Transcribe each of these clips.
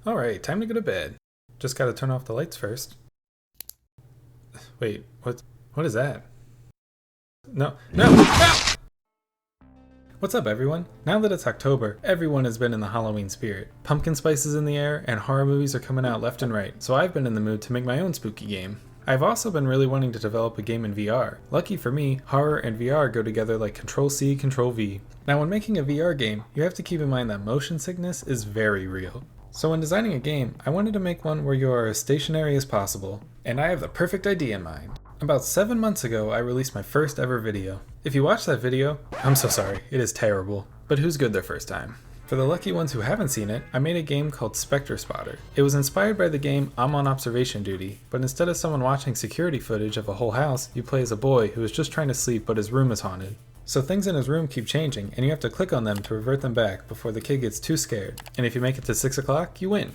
Alright, time to go to bed. Just gotta turn off the lights first. Wait, what is that? No! What's up, everyone? Now that it's October, everyone has been in the Halloween spirit. Pumpkin spice is in the air, and horror movies are coming out left and right, so I've been in the mood to make my own spooky game. I've also been really wanting to develop a game in VR. Lucky for me, horror and VR go together like Control-C, Control-V. Now when making a VR game, you have to keep in mind that motion sickness is very real. So when designing a game, I wanted to make one where you are as stationary as possible, and I have the perfect idea in mind. About 7 months ago, I released my first ever video. If you watched that video, I'm so sorry, it is terrible, but who's good their first time? For the lucky ones who haven't seen it, I made a game called Spectre Spotter. It was inspired by the game I'm on Observation Duty, but instead of someone watching security footage of a whole house, you play as a boy who is just trying to sleep but his room is haunted. So things in his room keep changing, and you have to click on them to revert them back before the kid gets too scared. And if you make it to 6 o'clock, you win.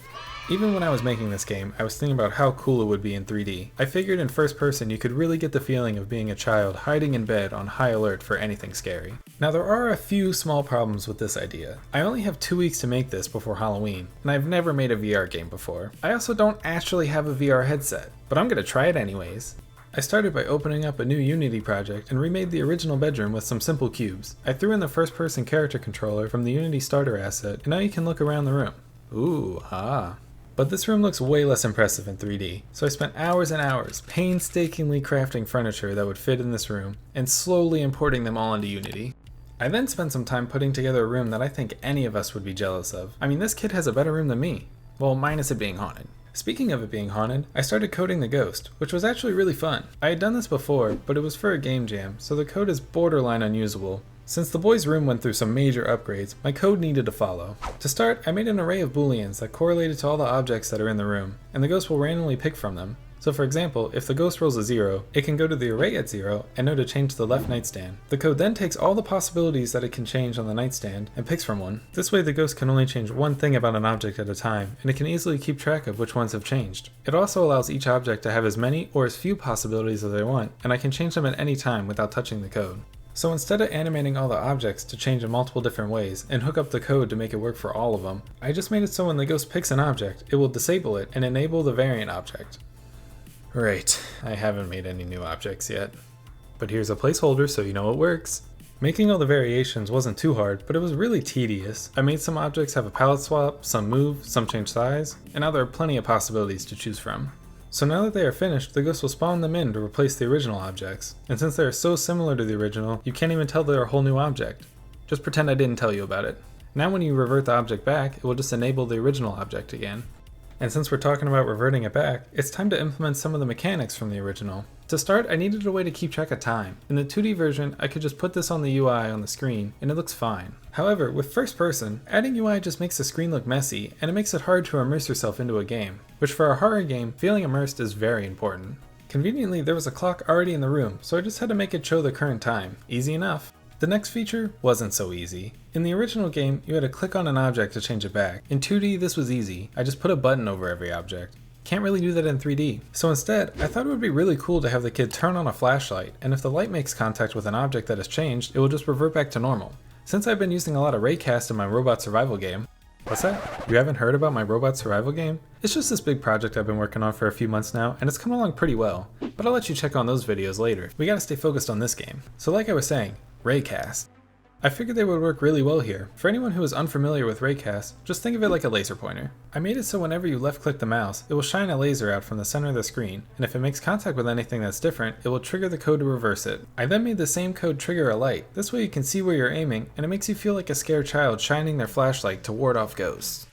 Even when I was making this game, I was thinking about how cool it would be in 3D. I figured in first person you could really get the feeling of being a child hiding in bed on high alert for anything scary. Now there are a few small problems with this idea. I only have 2 weeks to make this before Halloween, and I've never made a VR game before. I also don't actually have a VR headset, but I'm gonna try it anyways. I started by opening up a new Unity project and remade the original bedroom with some simple cubes. I threw in the first-person character controller from the Unity starter asset, and now you can look around the room. Ooh, ah. But this room looks way less impressive in 3D, so I spent hours and hours painstakingly crafting furniture that would fit in this room, and slowly importing them all into Unity. I then spent some time putting together a room that I think any of us would be jealous of. I mean, this kid has a better room than me. Well, minus it being haunted. Speaking of it being haunted, I started coding the ghost, which was actually really fun. I had done this before, but it was for a game jam, so the code is borderline unusable. Since the boy's room went through some major upgrades, my code needed to follow. To start, I made an array of booleans that correlated to all the objects that are in the room, and the ghost will randomly pick from them. So for example, if the ghost rolls a 0, it can go to the array at 0 and know to change the left nightstand. The code then takes all the possibilities that it can change on the nightstand and picks from one. This way the ghost can only change one thing about an object at a time, and it can easily keep track of which ones have changed. It also allows each object to have as many or as few possibilities as I want, and I can change them at any time without touching the code. So instead of animating all the objects to change in multiple different ways and hook up the code to make it work for all of them, I just made it so when the ghost picks an object, it will disable it and enable the variant object. Right, I haven't made any new objects yet. But here's a placeholder so you know it works. Making all the variations wasn't too hard, but it was really tedious. I made some objects have a palette swap, some move, some change size, and now there are plenty of possibilities to choose from. So now that they are finished, the ghost will spawn them in to replace the original objects. And since they are so similar to the original, you can't even tell they're a whole new object. Just pretend I didn't tell you about it. Now when you revert the object back, it will just enable the original object again. And since we're talking about reverting it back, it's time to implement some of the mechanics from the original. To start, I needed a way to keep track of time. In the 2D version, I could just put this on the UI on the screen, and it looks fine. However, with first person, adding UI just makes the screen look messy, and it makes it hard to immerse yourself into a game, which for a horror game, feeling immersed is very important. Conveniently, there was a clock already in the room, so I just had to make it show the current time. Easy enough. The next feature wasn't so easy. In the original game, you had to click on an object to change it back. In 2D, this was easy. I just put a button over every object. Can't really do that in 3D. So instead, I thought it would be really cool to have the kid turn on a flashlight, and if the light makes contact with an object that has changed, it will just revert back to normal. Since I've been using a lot of raycast in my robot survival game. What's that? You haven't heard about my robot survival game? It's just this big project I've been working on for a few months now, and it's coming along pretty well. But I'll let you check on those videos later. We gotta stay focused on this game. So like I was saying, raycast. I figured they would work really well here. For anyone who is unfamiliar with raycast, just think of it like a laser pointer. I made it so whenever you left click the mouse, it will shine a laser out from the center of the screen, and if it makes contact with anything that's different, it will trigger the code to reverse it. I then made the same code trigger a light. This way you can see where you're aiming, and it makes you feel like a scared child shining their flashlight to ward off ghosts.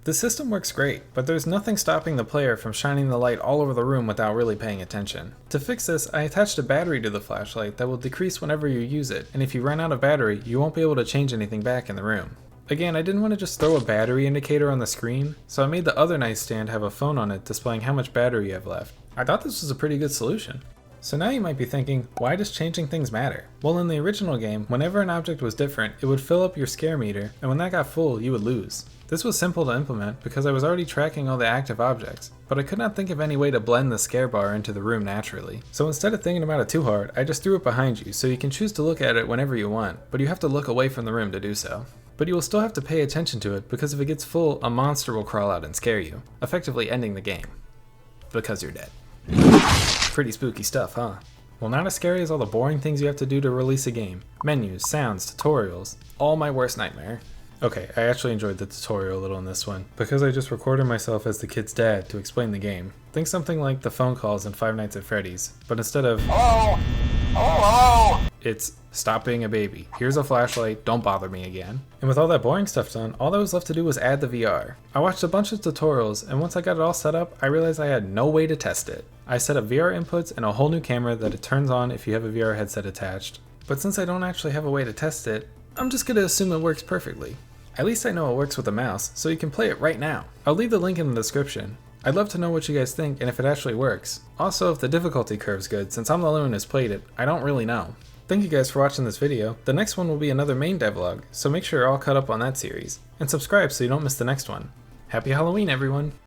The system works great, but there's nothing stopping the player from shining the light all over the room without really paying attention. To fix this, I attached a battery to the flashlight that will decrease whenever you use it, and if you run out of battery, you won't be able to change anything back in the room. Again, I didn't want to just throw a battery indicator on the screen, so I made the other nightstand have a phone on it displaying how much battery you have left. I thought this was a pretty good solution. So now you might be thinking, why does changing things matter? Well, in the original game, whenever an object was different, it would fill up your scare meter, and when that got full, you would lose. This was simple to implement because I was already tracking all the active objects, but I could not think of any way to blend the scare bar into the room naturally. So instead of thinking about it too hard, I just threw it behind you so you can choose to look at it whenever you want, but you have to look away from the room to do so. but you will still have to pay attention to it because if it gets full, a monster will crawl out and scare you, effectively ending the game. Because you're dead. Pretty spooky stuff, huh? Well, not as scary as all the boring things you have to do to release a game. Menus, sounds, tutorials, all my worst nightmare. Okay, I actually enjoyed the tutorial a little in this one, because I just recorded myself as the kid's dad to explain the game. Think something like the phone calls in Five Nights at Freddy's, but instead of "Hello? Hello?" it's "Stop being a baby. Here's a flashlight, don't bother me again." And with all that boring stuff done, all that was left to do was add the VR. I watched a bunch of tutorials, and once I got it all set up, I realized I had no way to test it. I set up VR inputs and a whole new camera that it turns on if you have a VR headset attached. But since I don't actually have a way to test it, I'm just gonna assume it works perfectly. At least I know it works with a mouse, so you can play it right now. I'll leave the link in the description. I'd love to know what you guys think and if it actually works. Also, if the difficulty curve's good, since I'm the only one who's played it, I don't really know. Thank you guys for watching this video. The next one will be another main devlog, so make sure you're all caught up on that series. And subscribe so you don't miss the next one. Happy Halloween, everyone!